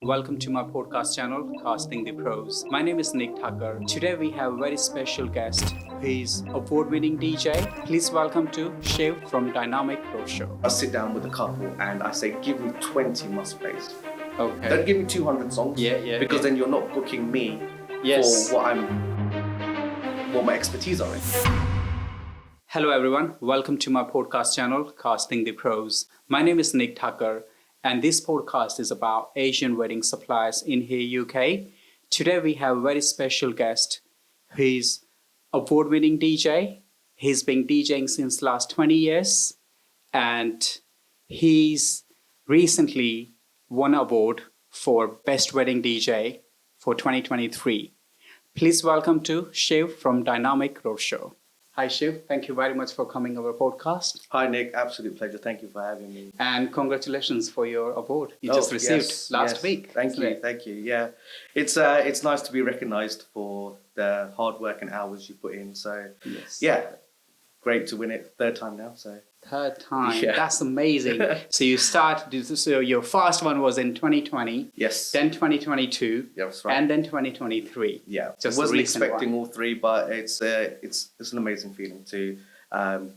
Welcome to my podcast channel, Casting the Pros. My name is Nick Thacker. Today we have a very special guest. He's award-winning DJ. Please welcome to Shiv from Dynamic RoadShow. I sit down with a couple and I say, give me 20 must-plays. Okay. Don't give me 200 songs. Because then you're not booking me for what my expertise are in. Hello everyone. Welcome to my podcast channel, Casting the Pros. My name is Nick Thacker. And this podcast is about Asian wedding suppliers in here, UK. Today we have a very special guest. He's award-winning DJ. He's been DJing since last 20 years. And he's recently won an award for Best Wedding DJ for 2023. Please welcome to Shiv from Dynamic RoadShow. Hi Shiv, thank you very much for coming on our podcast. Hi Nick, absolute pleasure. Thank you for having me. And congratulations for your award you just received last week. Thank you. Yeah, it's nice to be recognised for the hard work and hours you put in. So yeah, great to win it third time now. So third time, that's amazing. So you started. So your first one was in 2020. Yes. Then 2022. Yeah, that's right. And then 2023. Yeah, just wasn't expecting all three, but it's an amazing feeling to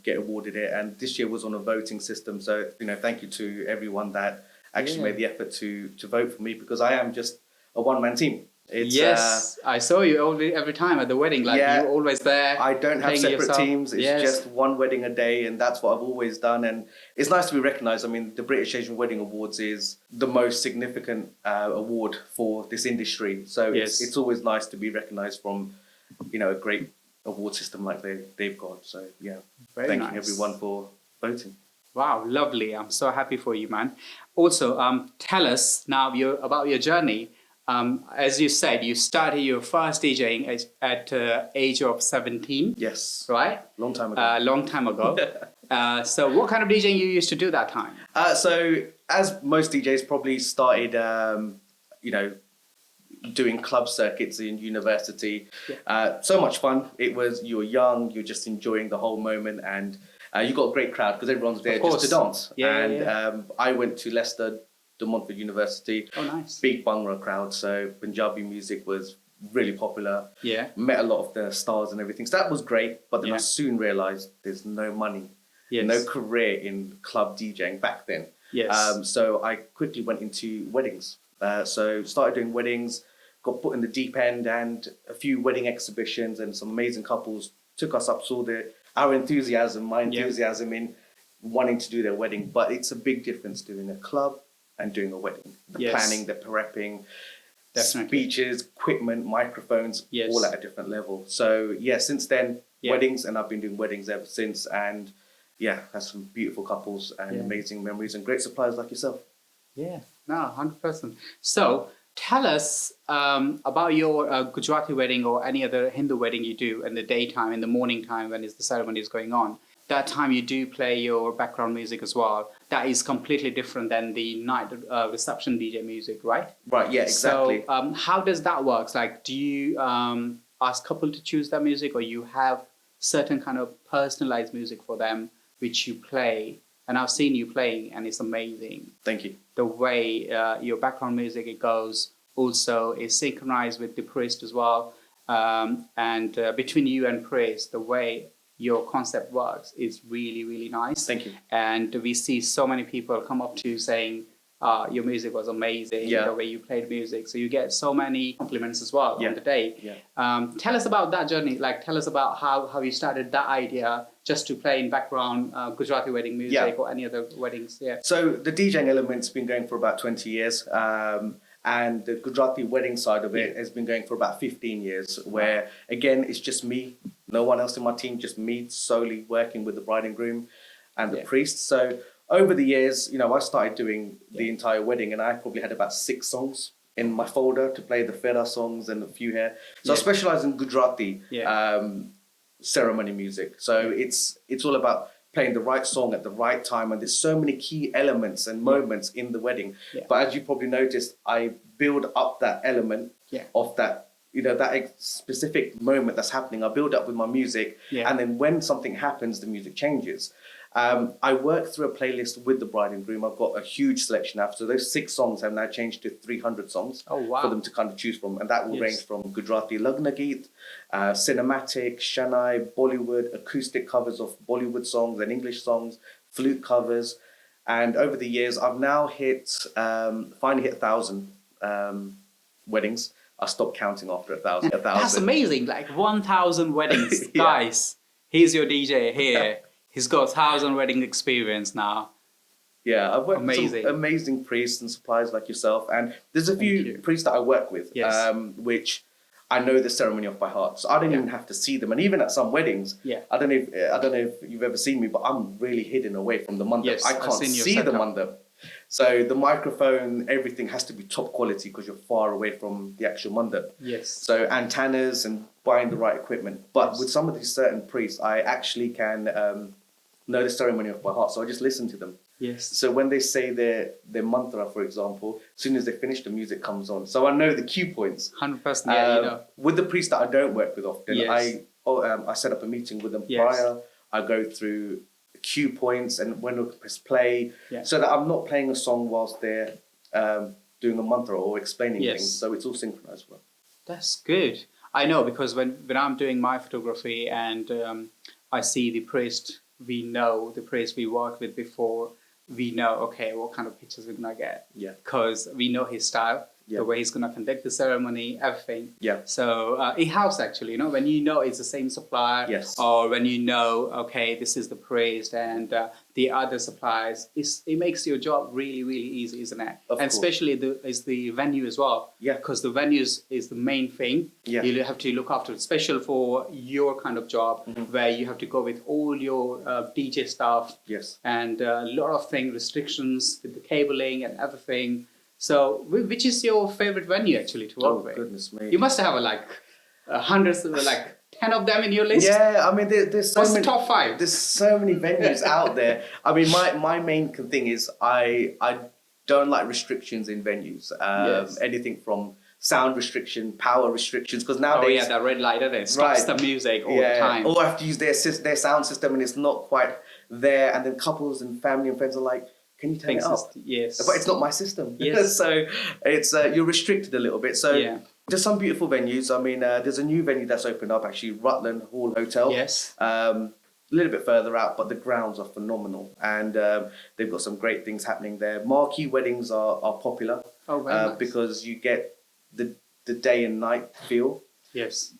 get awarded it. And this year was on a voting system, so thank you to everyone that actually made the effort to vote for me, because I am just a one-man team. I saw you every time at the wedding. You're always there. I don't have separate teams. It's just one wedding a day, and that's what I've always done. And it's nice to be recognised. I mean, the British Asian Wedding Awards is the most significant award for this industry. So it's always nice to be recognised from, a great award system like they've got. So yeah, thank you everyone for voting. Wow, lovely. I'm so happy for you, man. Also, tell us now about your journey. As you said, you started your first DJing at age of 17. Yes. Right? Long time ago. So what kind of DJing you used to do that time? So as most DJs probably started, doing club circuits in university. So much fun. You were young, you're just enjoying the whole moment, and you got a great crowd because everyone's there just to dance. I went to Leicester, De Montfort University. Oh, nice. Big Bhangra crowd, so Punjabi music was really popular. Yeah. Met a lot of the stars and everything, so that was great. But then I soon realised there's no money, no career in club DJing back then. Yes. So I quickly went into weddings. So started doing weddings, got put in the deep end, and a few wedding exhibitions, and some amazing couples took us up, saw our enthusiasm, my enthusiasm in wanting to do their wedding. But it's a big difference doing a club and doing a wedding. The planning, the prepping, speeches, equipment, microphones, all at a different level. So since then, weddings, and I've been doing weddings ever since. And had some beautiful couples and amazing memories and great suppliers like yourself. Yeah, no, 100%. So tell us about your Gujarati wedding or any other Hindu wedding you do in the daytime, in the morning time when the ceremony is going on. That time you do play your background music as well. That is completely different than the night reception DJ music, right? Right, yeah, exactly. So how does that work? Like, do you ask couple to choose that music, or you have certain kind of personalized music for them, which you play? And I've seen you playing, and it's amazing. Thank you. The way your background music, it goes, also is synchronized with the priest as well. And between you and priest, the way your concept works is really, really nice. Thank you. And we see so many people come up to you saying, your music was amazing, the way you played music. So you get so many compliments as well on the day. Tell us about that journey. Tell us about how you started that idea just to play in background Gujarati wedding music or any other weddings. So the DJing element's been going for about 20 years. And the Gujarati wedding side of it has been going for about 15 years, where, again, it's just me, no one else in my team, just me solely working with the bride and groom and the priest. So over the years, I started doing the entire wedding, and I probably had about 6 songs in my folder to play the Fera songs and a few here. So I specialize in Gujarati ceremony music. So it's all about playing the right song at the right time, and there's so many key elements and moments in the wedding. But as you probably noticed, I build up that element of that, that specific moment that's happening. I build up with my music, and then when something happens, the music changes. I work through a playlist with the bride and groom. I've got a huge selection now. So those 6 songs have now changed to 300 songs for them to kind of choose from. And that will range from Gujarati Lagna Geet, cinematic, Shanai, Bollywood, acoustic covers of Bollywood songs and English songs, flute covers. And over the years, I've now finally hit 1,000 weddings. I stopped counting after 1,000. That's amazing. Like 1,000 weddings. Guys, he's your DJ here. He's got 1,000 wedding experience now. Yeah, I've worked with some amazing priests and suppliers like yourself. And there's a few priests that I work with, which I know the ceremony off by heart. So I don't even have to see them. And even at some weddings, I don't know if you've ever seen me, but I'm really hidden away from the mandap. Yes, I can't see the mandap. So the microphone, everything has to be top quality because you're far away from the actual mandap. Yes. So antennas and buying the right equipment. But with some of these certain priests, I actually can know the ceremony off by heart. So I just listen to them. Yes. So when they say their mantra, for example, as soon as they finish, the music comes on. So I know the cue points. 100%. Yeah, you know. With the priests that I don't work with often, I set up a meeting with them prior. I go through cue points and when to press play, so that I'm not playing a song whilst they're doing a mantra or explaining things. So it's all synchronized well. That's good. I know because when I'm doing my photography and I see the priest, we know the priest we worked with before. We know, okay, what kind of pictures we're going to get. Yeah. Because we know his style, the way he's going to conduct the ceremony, everything. Yeah. So it helps actually, you know, when you know it's the same supplier or when you know, okay, this is the priest and the other suppliers, it makes your job really, really easy, isn't it? And especially is the venue as well. Yeah. Because the venues is the main thing. Yeah. You have to look after it, special for your kind of job where you have to go with all your DJ stuff. Yes. And a lot of things, restrictions with the cabling and everything. So, which is your favorite venue actually to work with? Goodness me! You must have like hundreds, like 10 of them in your list. Yeah, I mean, there's so What's many. The top 5? There's so many venues out there. I mean, my main thing is I don't like restrictions in venues. Anything from sound restriction, power restrictions, because nowadays the red light, it stops the music all the time. Or I have to use their sound system and it's not quite there, and then couples and family and friends are like, can you turn it up? Yes. But it's not my system. Yes. So it's you're restricted a little bit. So there's some beautiful venues. I mean, there's a new venue that's opened up, actually, Rutland Hall Hotel. Yes. A little bit further out, but the grounds are phenomenal. And they've got some great things happening there. Marquee weddings are popular nice. Because you get the day and night feel. Yes.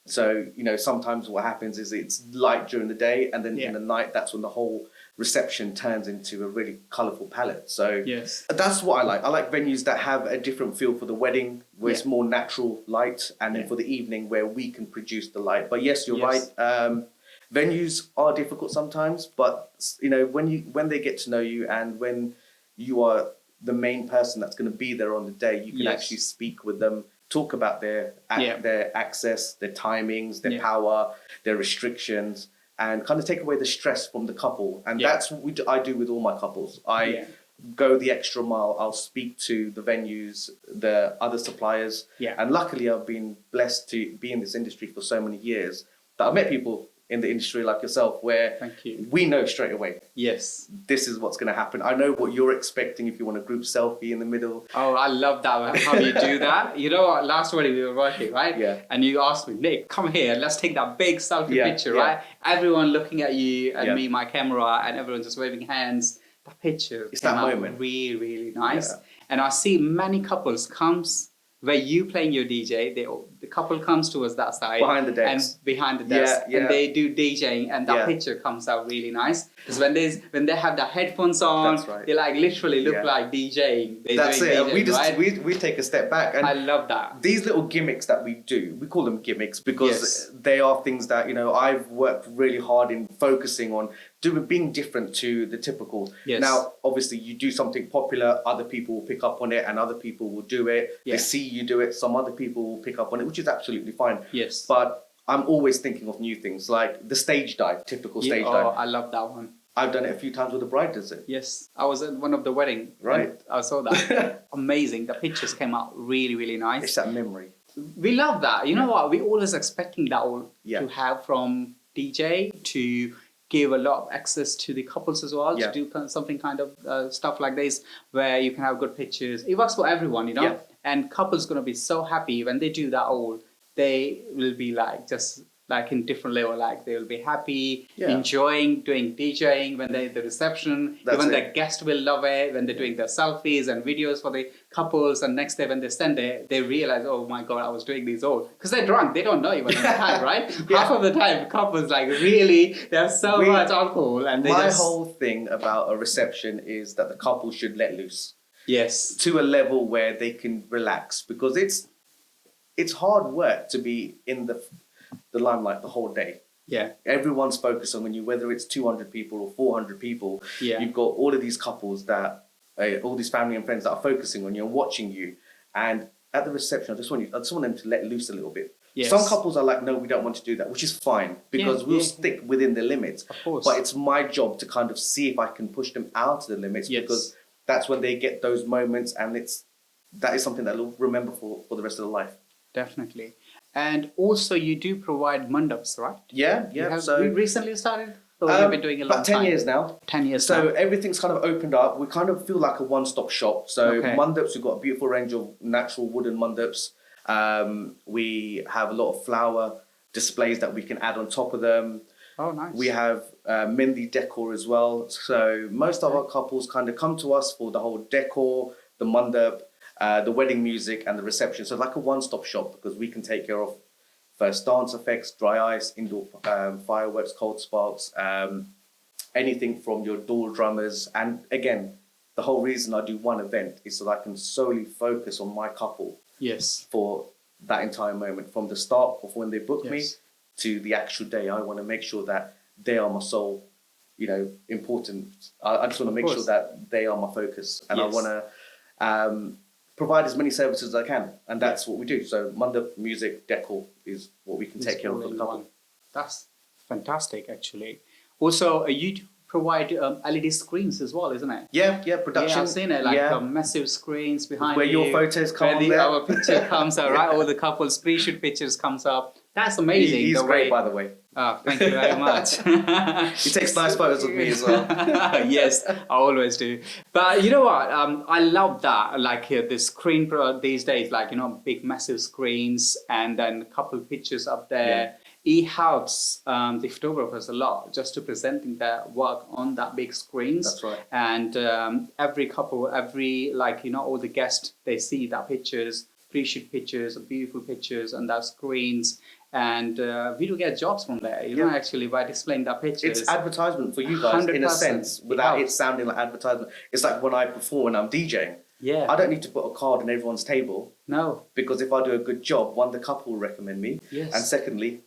So, you know, sometimes what happens is it's light during the day and then in the night, that's when the whole reception turns into a really colourful palette. So that's what I like. I like venues that have a different feel for the wedding, where it's more natural light, and then for the evening where we can produce the light. But yes, you're right. Venues are difficult sometimes, but you know, when they get to know you and when you are the main person that's going to be there on the day, you can actually speak with them, talk about their access, their timings, their power, their restrictions, and kind of take away the stress from the couple. And that's what I do with all my couples. I go the extra mile. I'll speak to the venues, the other suppliers. And luckily, I've been blessed to be in this industry for so many years that I've met people in the industry like yourself where we know straight away. Yes. This is what's going to happen. I know what you're expecting if you want a group selfie in the middle. Oh, I love that. How you do that. You know what? Last wedding we were working, right? Yeah. And you asked me, Nick, come here. Let's take that big selfie picture, right? Everyone looking at you and me, my camera, and everyone just waving hands. The picture. It's that moment. Really, really nice. Yeah. And I see many couples comes where you playing your DJ, the couple comes towards that side. Behind the desk. And behind the desk. And they do DJing and that picture comes out really nice. Because when they have the headphones on, they like literally look like DJing. That's it. DJing, we take a step back. And I love that. These little gimmicks that we do, we call them gimmicks because they are things that, you know, I've worked really hard in focusing on being different to the typical. Yes. Now, obviously, you do something popular, other people will pick up on it and other people will do it. They see you do it, some other people will pick up on it, which is absolutely fine. Yes. But I'm always thinking of new things, like the stage dive, typical stage dive. Oh, I love that one. I've done it a few times with the bride does it. Yes, I was at one of the wedding. Right. I saw that. Amazing. The pictures came out really, really nice. It's that memory. We love that. You know what? We always expecting that to have from DJ to give a lot of access to the couples as well to do something kind of stuff like this, where you can have good pictures. It works for everyone, you know. Yeah. And couples gonna be so happy when they do that all. They will be like just like in different level, like they will be happy, enjoying doing DJing when they're at the reception. Even the guest will love it when they're doing their selfies and videos for the couples. And next day when they stand there, they realize, oh my God, I was doing these all. Because they're drunk, they don't know even the time, right? Half of the time, couples like really, they have so much alcohol. And they my whole thing about a reception is that the couple should let loose. Yes. To a level where they can relax, because it's hard work to be in the limelight the whole day. Yeah. Everyone's focused on you, whether it's 200 people or 400 people. Yeah. You've got all of these couples that, all these family and friends that are focusing on you and watching you. And at the reception, I just want them to let loose a little bit. Yes. Some couples are like, no, we don't want to do that, which is fine, because we'll stick within the limits. Of course. But it's my job to kind of see if I can push them out of the limits, because that's when they get those moments, and that is something that they'll remember for the rest of their life. Definitely. And also you do provide mandaps, right? Yeah. So we recently started? Or you've been doing a long about 10 time? years now. 10 years So now. everything's kind of opened up. We kind of feel like a one-stop shop. So mandaps, we've got a beautiful range of natural wooden mandaps. We have a lot of flower displays that we can add on top of them. Oh, nice. We have Mendi decor as well. So most of our couples kind of come to us for the whole decor, the mandap, the wedding music and the reception. So like a one-stop shop, because we can take care of first dance effects, dry ice, indoor fireworks, cold sparks, anything from your door drummers. And again, the whole reason I do one event is so that I can solely focus on my couple. Yes. For that entire moment, from the start of when they book me to the actual day. I want to make sure that they are my sole, important. I just want to make sure that they are my focus, and I want to provide as many services as I can, and that's what we do. So Mandap, music, decor is what we can take care of for the couple. That's fantastic, actually. Also, you provide LED screens as well, isn't it? Yeah, production. Yeah, I've seen it, like massive screens behind where your photos come on there. Our picture comes up, right? All the couples' pre-shoot pictures comes up. That's amazing. He's great, by the way. Oh, thank you very much. He takes nice photos of me as well. Yes, I always do. But you know what? I love that. Like the screen these days, like, big massive screens and then a couple of pictures up there. It helps the photographers a lot just to presenting their work on that big screens. That's right. And every couple, all the guests, they see that pictures, pre-shoot pictures, beautiful pictures on that screens. And we do get jobs from there, actually, by displaying that pictures. It's advertisement for you guys, in a sense, without it sounding like advertisement. It's like when I perform and I'm DJing. Yeah. I don't need to put a card on everyone's table. No. Because if I do a good job, one, the couple will recommend me. Yes. And secondly,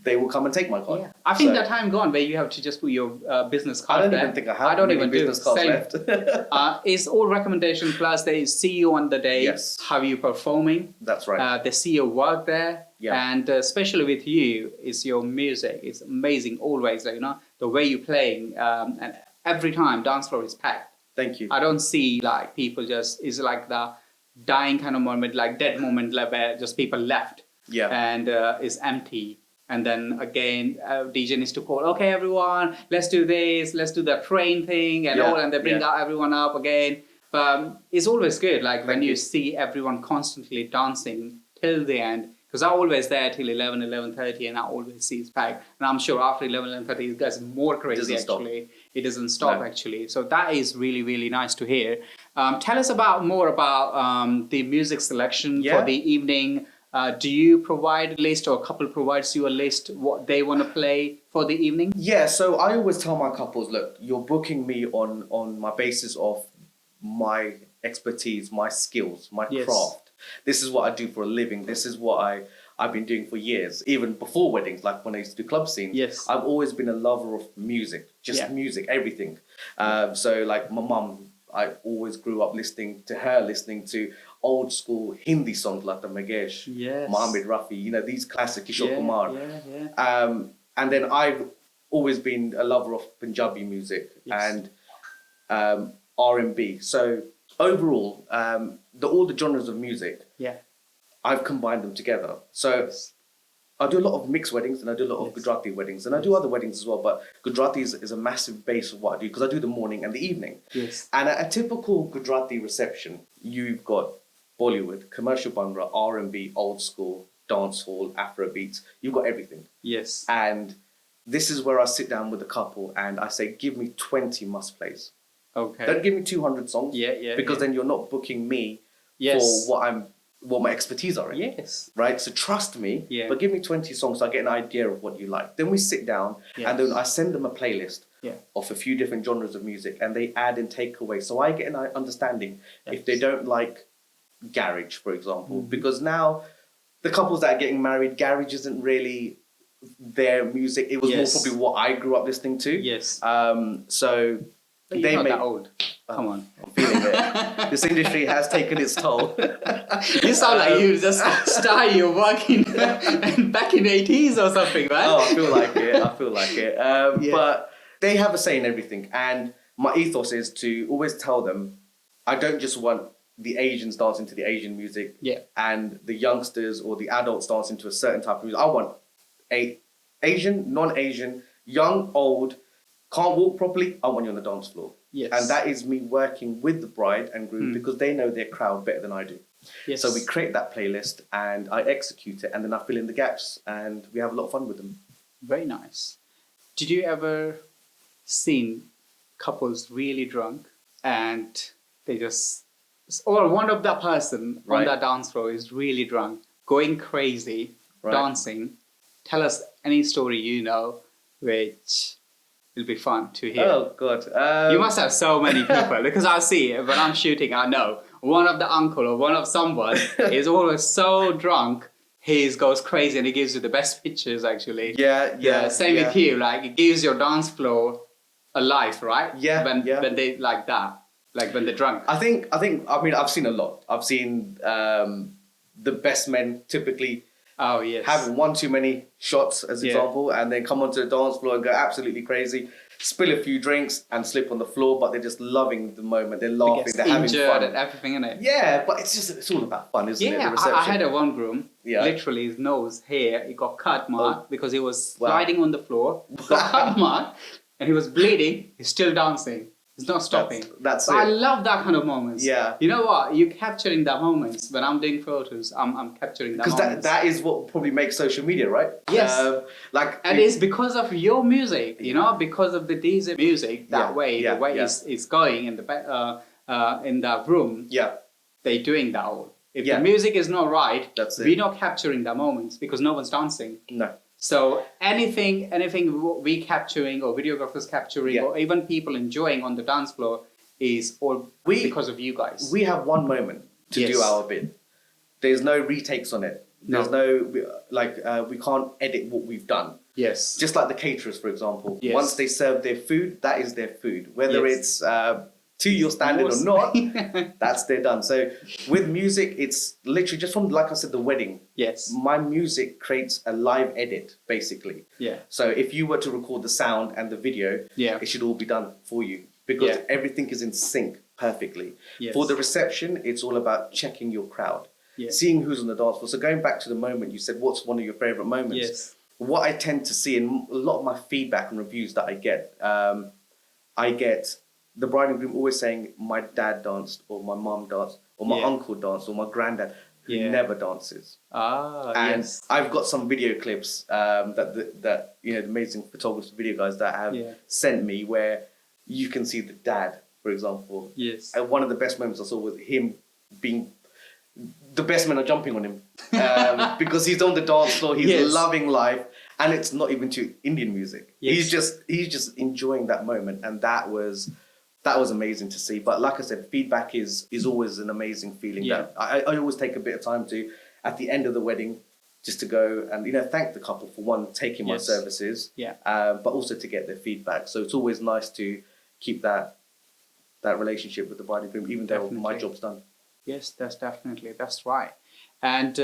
they will come and take my card. Yeah. I think that time gone where you have to just put your business card I don't there. even think I have any business cards left. It's all recommendation, plus they see you on the day, how you performing. That's right. They see your work there. Yeah. And especially with you, is your music. It's amazing always, the way you're playing. And every time, dance floor is packed. Thank you. I don't see like people it's like the dying kind of moment, like dead moment where just people left. Yeah. And it's empty. And then again, DJ needs to call, okay, everyone, let's do this, let's do the train thing and all, and they bring out everyone up again. But it's always good, like when you see everyone constantly dancing till the end, because I'm always there till 11, 11:30, and I always see it's packed. And I'm sure after 11, 11:30, it gets more crazy, actually. It doesn't stop, actually. So that is really, really nice to hear. Tell us more about the music selection for the evening. Do you provide a list, or a couple provides you a list what they want to play for the evening? Yeah, so I always tell my couples, look, you're booking me on my basis of my expertise, my skills, my craft. This is what I do for a living. This is what I've been doing for years, even before weddings, like when I used to do club scene. Yes. I've always been a lover of music, music, everything. So like my mum, I always grew up listening to old school Hindi songs like the Magesh, Mohammed Rafi, these classic Kishore Kumar. And then I've always been a lover of Punjabi music and R&B. So overall, all the genres of music, I've combined them together. So I do a lot of mixed weddings and I do a lot of Gujarati weddings and I do other weddings as well. But Gujarati is a massive base of what I do because I do the morning and the evening. Yes. And at a typical Gujarati reception, you've got Bollywood, commercial bhangra, R&B, old school, dancehall, Afrobeats. You've got everything. Yes. And this is where I sit down with the couple and I say, give me 20 must plays. Okay. Don't give me 200 songs. Because then you're not booking me for what my expertise are in. Yes. Right? So trust me, but give me 20 songs so I get an idea of what you like. Then we sit down and then I send them a playlist of a few different genres of music and they add and take away. So I get an understanding if they don't like garage, for example, because now the couples that are getting married, garage isn't really their music. It was more probably what I grew up listening to. Yes. So but they you're not make that old. Come on. I'm feeling it. This industry has taken its toll. You sound like you just started your working back in the 80s or something, right? Oh, I feel like it. But they have a say in everything. And my ethos is to always tell them, I don't just want the Asians dancing to the Asian music and the youngsters or the adults dancing to a certain type of music. I want Asian, non-Asian, young, old, can't walk properly, I want you on the dance floor. Yes. And that is me working with the bride and groom because they know their crowd better than I do. Yes. So we create that playlist and I execute it and then I fill in the gaps and we have a lot of fun with them. Very nice. Did you ever seen couples really drunk and they just, or one of that person on that dance floor is really drunk, going crazy, dancing? Tell us any story you know which will be fun to hear. Oh, God. You must have so many people because I see it when I'm shooting. I know one of the uncle or one of someone is always so drunk. He goes crazy and he gives you the best pictures actually. Same with you. Like it gives your dance floor a life, right? When they like that, like when they're drunk. I mean, I've seen a lot. I've seen the best men typically having one too many shots, as example, and then come onto the dance floor and go absolutely crazy, spill a few drinks and slip on the floor, but they're just loving the moment. They're laughing, they're having fun. And everything in it. Yeah, but it's all about fun, isn't it? The reception. I had one groom, literally his nose here, it got cut mark because he was sliding on the floor, got cut mark, and he was bleeding, he's still dancing. It's not stopping. That's it. I love that kind of moments. Yeah. You know what? You're capturing that moments. When I'm doing photos, I'm capturing that moments. Because that is what probably makes social media, right? Yes. And it's because of your music, you know, because of the DJ music, the way it's going in that room. Yeah. They're doing that all. If the music is not right, we're not capturing the moments because no one's dancing. No. So anything we capturing or videographers capturing or even people enjoying on the dance floor is all because of you guys. We have one moment to do our bit. There's no retakes on it. There's we can't edit what we've done. Yes. Just like the caterers, for example. Yes. Once they serve their food, that is their food. Whether it's to your standard or not, that's they're done. So with music, it's literally just from, like I said, the wedding. Yes. My music creates a live edit, basically. Yeah. So if you were to record the sound and the video, it should all be done for you because everything is in sync perfectly. Yes. For the reception, it's all about checking your crowd, seeing who's on the dance floor. So going back to the moment, you said, what's one of your favorite moments? Yes. What I tend to see in a lot of my feedback and reviews that I get the bride and groom always saying, my dad danced, or my mum danced, or my uncle danced, or my granddad, who never dances. And I've got some video clips that the amazing photographers, video guys that have sent me where you can see the dad, for example. Yes. And one of the best moments I saw was him being... The best men are jumping on him because he's on the dance floor, he's loving life, and it's not even to Indian music. Yes. He's just enjoying that moment, and that was amazing to see. But like I said, feedback is always an amazing feeling. That I always take a bit of time to, at the end of the wedding, just to go and thank the couple for one taking my services, but also to get their feedback. So it's always nice to keep that relationship with the bride and groom, even though my job's done. Yes, that's right. And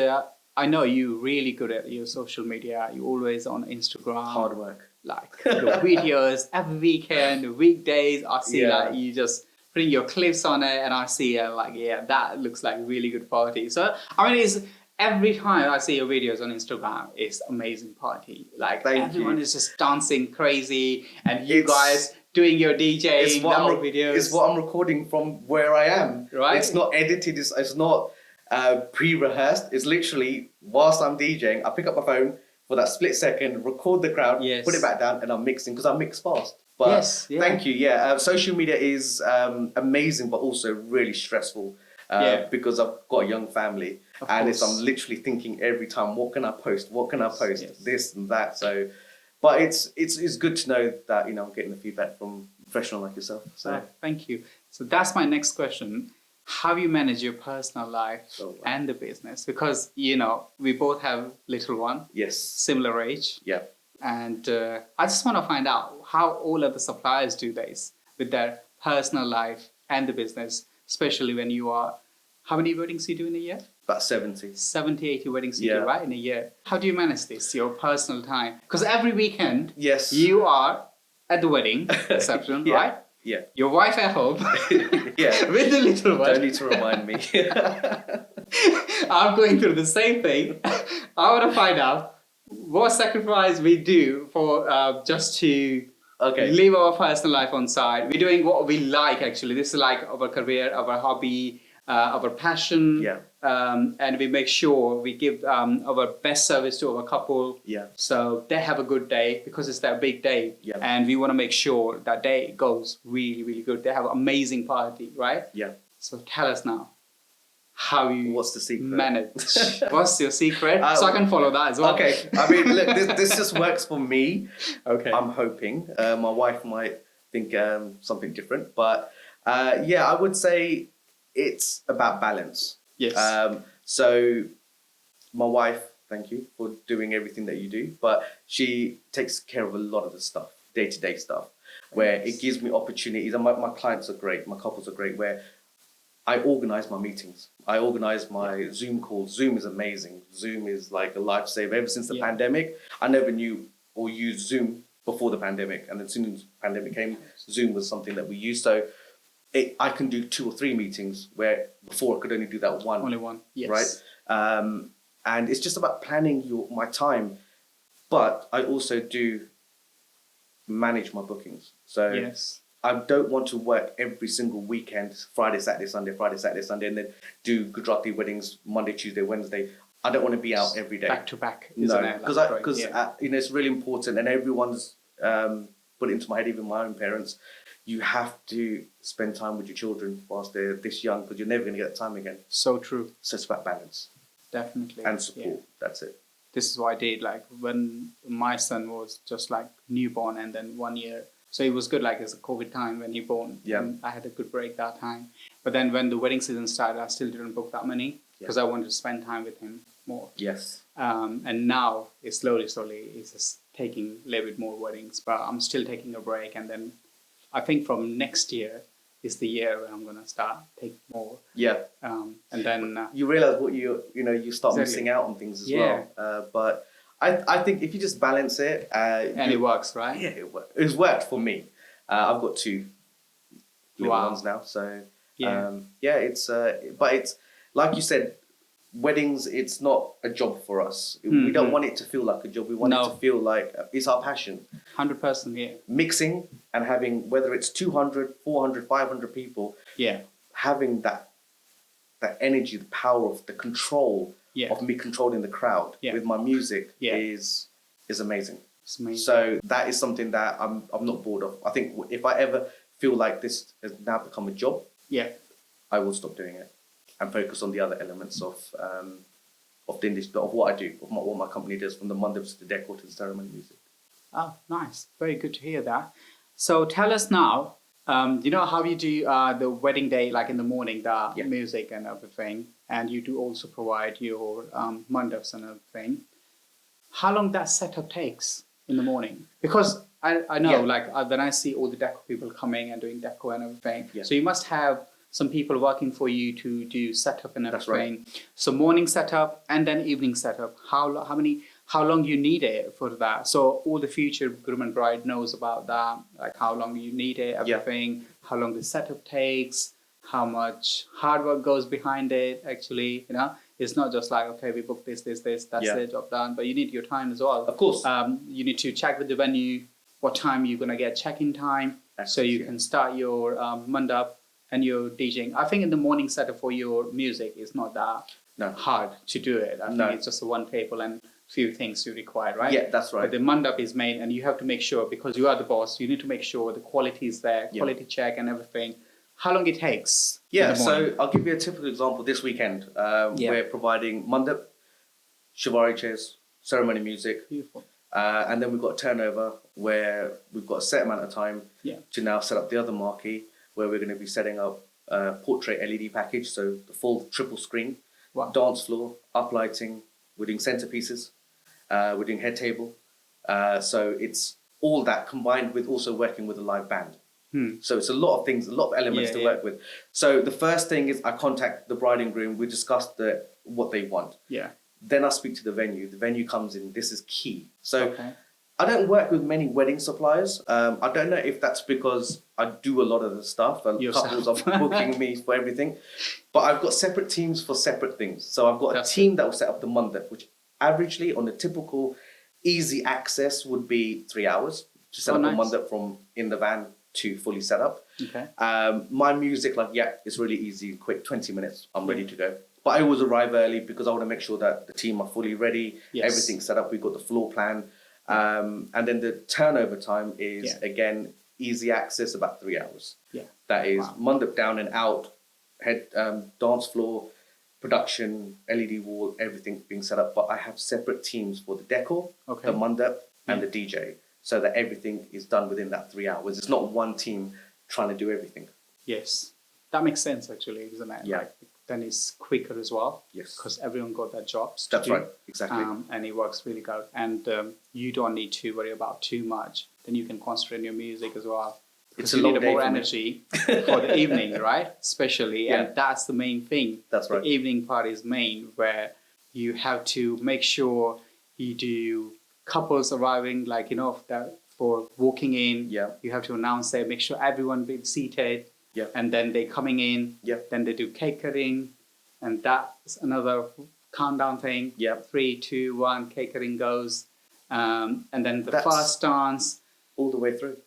I know you're really good at your social media. You're always on Instagram. Hard work. Like the videos every weekend, weekdays. I see like you just putting your clips on it, and I see that looks like a really good party. So I mean, every time I see your videos on Instagram, it's amazing party. Like everyone is just dancing crazy, and you guys doing your DJing videos. It's what I'm recording from where I am. Right. It's not edited. It's not pre-rehearsed. It's literally whilst I'm DJing, I pick up my phone for that split second, record the crowd, put it back down, and I'm mixing because I mix fast. But thank you. Yeah, social media is amazing, but also really stressful because I've got a young family, I'm literally thinking every time, what can I post? What can I post? This and that. So, but it's good to know that I'm getting the feedback from a professional like yourself. So thank you. So that's my next question. How you manage your personal life and the business? Because we both have little one. Yes. Similar age. Yeah. And I just want to find out how all of the suppliers do this with their personal life and the business, especially when you are, how many weddings you do in a year? About 70. 70, 80 weddings you do, right, in a year. How do you manage this, your personal time? Because every weekend, you are at the wedding reception, right? Yeah. Your wife at home. With the little one. Don't need to remind me. I'm going through the same thing. I want to find out what sacrifice we do for just to leave our personal life on side. We're doing what we like, actually. This is like our career, our hobby, our passion. And we make sure we give our best service to our couple. So they have a good day because it's their big day. And we want to make sure that day goes really, really good. They have an amazing party, right? So tell us now. How you What's the secret? Manage. What's your secret? So I can follow that as well. Okay. I mean, look, this just works for me. Okay. I'm hoping. My wife might think something different. But I would say it's about balance. Yes. So my wife, thank you for doing everything that you do. But she takes care of a lot of the stuff, day-to-day stuff, where it gives me opportunities. And my clients are great. My couples are great, where I organize my meetings. I organize my Zoom calls. Zoom is amazing. Zoom is like a lifesaver. Ever since the pandemic, I never knew or used Zoom before the pandemic. And as soon as the pandemic came, Zoom was something that we used. So I can do 2 or 3 meetings where before I could only do that one. Only one, yes. Right? And it's just about planning my time. But I also do manage my bookings. So I don't want to work every single weekend, Friday, Saturday, Sunday, and then do Gujarati weddings Monday, Tuesday, Wednesday. I don't want to be out every day. Back to back, isn't it? Because it's really important, and everyone's put it into my head, even my own parents. You have to spend time with your children whilst they're this young, because you're never going to get that time again. So true. So it's about balance. Definitely. And support. That's it. This is what I did. Like when my son was just like newborn, and then 1 year. So it was good, like it's a COVID time when he born. And I had a good break that time. But then when the wedding season started, I still didn't book that many because I wanted to spend time with him more. Yes. And now it's slowly, it's just taking a little bit more weddings, but I'm still taking a break. And then I think from next year is the year when I'm going to start taking more. Yeah. And then... you realize what you start missing out on things as well. But I think if you just balance it... and it works, right? Yeah, it's worked for me. I've got 2 little ones now. So, but it's, like you said, weddings, it's not a job for us. We don't want it to feel like a job. We want it to feel like it's our passion. 100%, yeah. Mixing and having, whether it's 200, 400, 500 people, having that energy, the power of the control of me controlling the crowd with my music is amazing. It's amazing. So that is something that I'm not bored of. I think if I ever feel like this has now become a job, I will stop doing it and focus on the other elements of the industry, of what I do, of what my company does, from the MANDAPS to the DECOR to the ceremony music. Oh, nice. Very good to hear that. So tell us now, you know how you do the wedding day, like in the morning, the music and everything, and you do also provide your mandaps and everything. How long that setup takes in the morning? Because I know, like when I see all the decor people coming and doing decor and everything, so you must have some people working for you to do setup and everything. That's right. So morning setup and then evening setup. How long you need it for that? So all the future groom and bride knows about that, like how long you need it, everything, how long the setup takes, how much hard work goes behind it, actually, It's not just like, okay, we booked this, that's it, job done. But you need your time as well. Of course. You need to check with the venue what time you're going to get check-in time, so you can start your Mandap and your DJing. I think in the morning setup for your music is not that hard to do it. I think it's just one table and few things you require, right? Yeah, that's right. But the Mandap is made, and you have to make sure, because you are the boss, you need to make sure the quality is there, quality check and everything. How long it takes? Yeah, so I'll give you a typical example this weekend. We're providing Mandap, Shivari chairs, ceremony music. Beautiful. And then we've got a turnover where we've got a set amount of time to now set up the other marquee, where we're going to be setting up a portrait LED package, so the full triple screen, dance floor, uplighting, we're doing centerpieces, we're doing head table. So it's all that combined with also working with a live band. So it's a lot of things, a lot of elements to work with. So the first thing is I contact the bride and groom, we discuss what they want. Then I speak to the venue. The venue comes in. This is key. So I don't work with many wedding suppliers. I don't know if that's because I do a lot of the stuff. Couples are booking me for everything. But I've got separate teams for separate things. So I've got a team that will set up the mandap, which averagely on a typical easy access would be 3 hours to set up a mandap from in the van to fully set up. My music, it's really easy and quick. 20 minutes, I'm ready to go. But I always arrive early because I want to make sure that the team are fully ready, everything's set up, we've got the floor plan. And then the turnover time is, again, easy access, about 3 hours. That is mandap down and out, dance floor, production, LED wall, everything being set up. But I have separate teams for the decor, the mandap, and the DJ, so that everything is done within that 3 hours. It's not one team trying to do everything. Yes, that makes sense actually, isn't it? Yeah. Then it's quicker as well. Yes. Because everyone got their jobs. That's right, exactly. And it works really good. And you don't need to worry about too much. Then you can concentrate on your music as well. It's you a long need day more for me. energy for the evening, right? Especially, and that's the main thing. That's right. The evening part is main, where you have to make sure you do couples arriving, that for walking in. You have to announce that, make sure everyone be seated. And then they coming in. Then they do cake cutting, and that's another countdown thing. 3, 2, 1, cake cutting goes, and then the fast dance all the way through.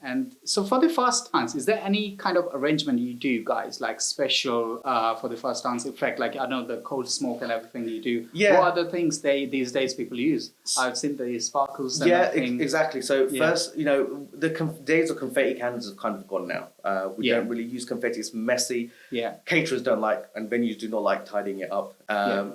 And so for the fast dance, is there any kind of arrangement you do, guys, like special for the fast dance effect? Like I know the cold smoke and everything you do. What other things these days people use? I've seen the sparkles. And everything. Exactly. So first, the days of confetti cannons have kind of gone now. We don't really use confetti. It's messy. Caterers don't like, and venues do not like tidying it up.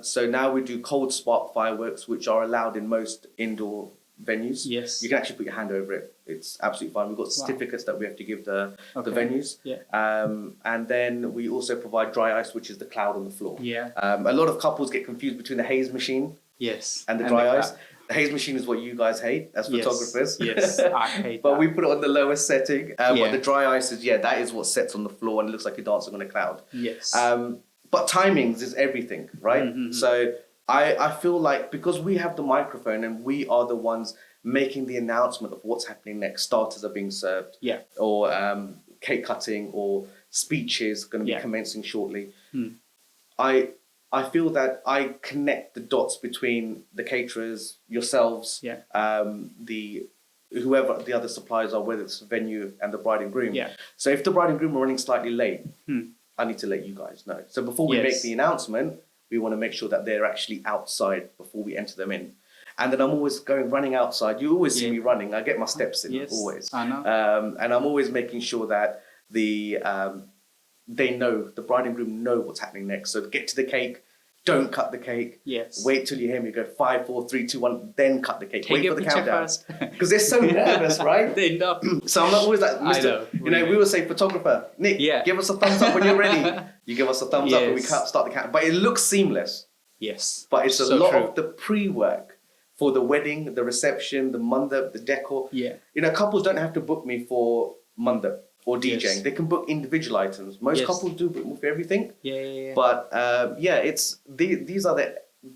So now we do cold spark fireworks, which are allowed in most indoor venues. You can actually put your hand over it. It's absolutely fine. We've got certificates that we have to give the venues. And then we also provide dry ice, which is the cloud on the floor. A lot of couples get confused between the haze machine and the dry ice. The haze machine is what you guys hate as photographers. I hate but that. we put it on the lowest setting. But the dry ice is, that is what sets on the floor and it looks like you're dancing on a cloud. But timings is everything, right? So I feel like because we have the microphone and we are the ones making the announcement of what's happening next, starters are being served, or cake cutting or speeches going to be commencing shortly. I feel that I connect the dots between the caterers, yourselves, whoever the other suppliers are, whether it's the venue and the bride and groom. So if the bride and groom are running slightly late, I need to let you guys know. So before we make the announcement, we want to make sure that they're actually outside before we enter them in. And then I'm always running outside. You always see me running. I get my steps in always. I know. And I'm always making sure that they know, the bride and groom know what's happening next. So get to the cake. Don't cut the cake. Wait till you hear me go 5, 4, 3, 2, 1. Then cut the cake. Wait for the countdown. Because they're so nervous, right? They know. So I'm not always like, Mr. We will say, photographer, Nick, give us a thumbs up when you're ready. You give us a thumbs up when we start the countdown. But it looks seamless. But it's a lot of the pre-work for the wedding, the reception, the mandap, the decor. Couples don't have to book me for mandap or DJing. They can book individual items. Most couples do book me for everything. But it's these are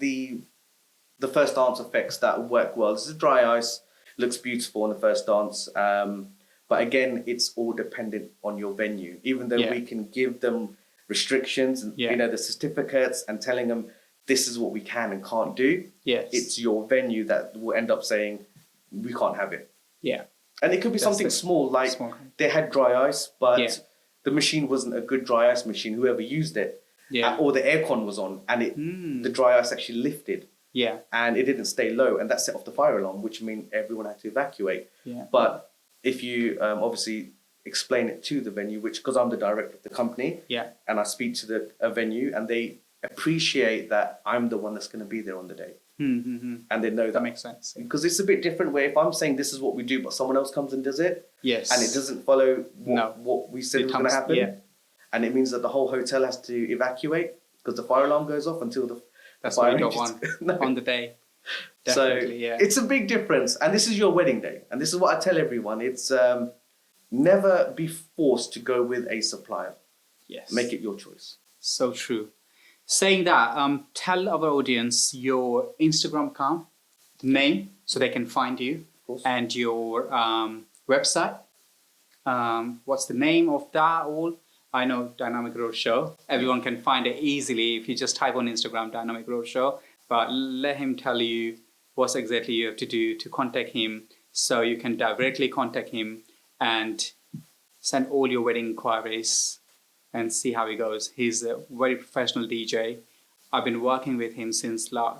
the first dance effects that work well. This is dry ice. Looks beautiful on the first dance. But again, it's all dependent on your venue. Even though we can give them restrictions and the certificates and telling them this is what we can and can't do. Yes. It's your venue that will end up saying, we can't have it. Yeah. And it could be something small, like they had dry ice, but the machine wasn't a good dry ice machine, whoever used it. Yeah. Or the aircon was on and the dry ice actually lifted. Yeah. And it didn't stay low, and that set off the fire alarm, which meant everyone had to evacuate. Yeah. But if you obviously explain it to the venue, which, because I'm the director of the company, and I speak to the venue, and they appreciate that I'm the one that's going to be there on the day. And they know that makes sense. Because it's a bit different where if I'm saying this is what we do, but someone else comes and does it, yes, and it doesn't follow what we said was going to happen, and it means that the whole hotel has to evacuate because the fire alarm goes off until the that's fire what we don't want on the day. Definitely, so it's a big difference, and this is your wedding day, and this is what I tell everyone: it's never be forced to go with a supplier. Yes, make it your choice. So true. Saying that, tell our audience your Instagram account, the name, so they can find you, and your website. What's the name of that all? I know Dynamic Roadshow. Everyone can find it easily if you just type on Instagram, Dynamic Roadshow. But let him tell you what exactly you have to do to contact him, so you can directly contact him and send all your wedding inquiries and see how he goes. He's a very professional DJ. I've been working with him since I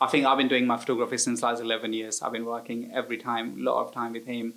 think I've been doing my photography since last 11 years. I've been working a lot of time with him.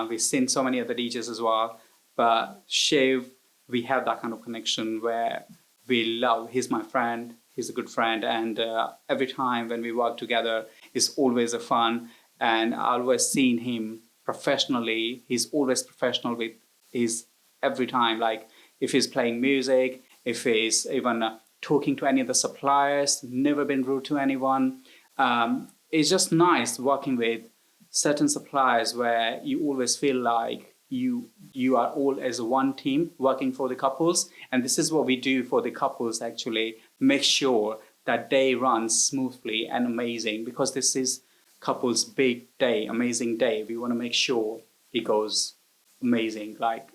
We've seen so many other DJs as well. But Shiv, we have that kind of connection where we love, he's my friend, he's a good friend. And every time when we work together, it's always a fun. And I've always seen him professionally. He's always professional with his every time. Like, if he's playing music, if he's even talking to any of the suppliers, never been rude to anyone. It's just nice working with certain suppliers where you always feel like you are all as one team working for the couples. And this is what we do for the couples, actually. Make sure that day runs smoothly and amazing, because this is couples' big day, amazing day. We want to make sure it goes amazing. Like,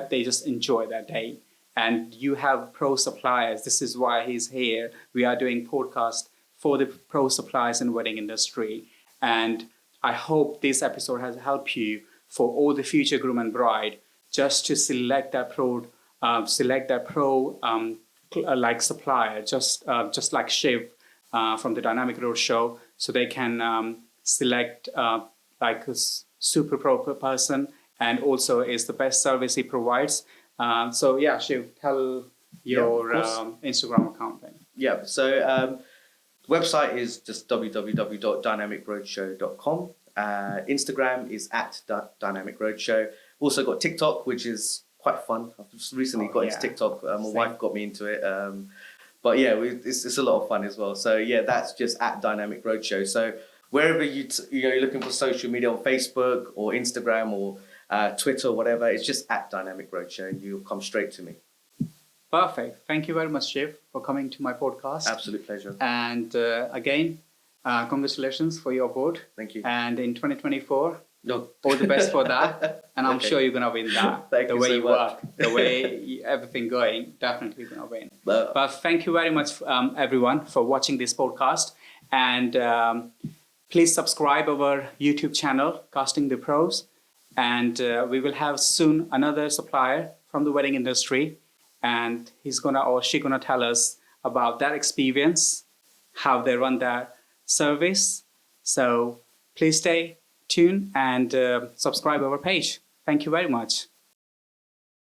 they just enjoy that day. And you have pro suppliers. This is why he's here. We are doing podcast for the pro suppliers in the wedding industry. And I hope this episode has helped you for all the future groom and bride just to select that pro like supplier, just like Shiv from the Dynamic Roadshow, so they can select like a super pro person, and also is the best service he provides. So yeah, Shiv, tell your Instagram account then. Yeah, so the website is just www.dynamicroadshow.com. Instagram is @dynamicroadshow. Also got TikTok, which is quite fun. I've just recently got into TikTok. My wife got me into it. But yeah, it's a lot of fun as well. So yeah, that's just @dynamicroadshow. So wherever you're looking for social media on Facebook or Instagram or Twitter or whatever, it's just @dynamicroadshow, and you'll come straight to me. Perfect. Thank you very much, Shiv, for coming to my podcast. Absolute pleasure. And again, congratulations for your award. Thank you. And in 2024, all the best for that. And I'm sure you're going to win that. The way you work, the way everything going, definitely going to win. But thank you very much, everyone, for watching this podcast. And please subscribe our YouTube channel, Casting the Pros. And we will have soon another supplier from the wedding industry. And she's gonna tell us about that experience, how they run their service. So please stay tuned and subscribe our page. Thank you very much.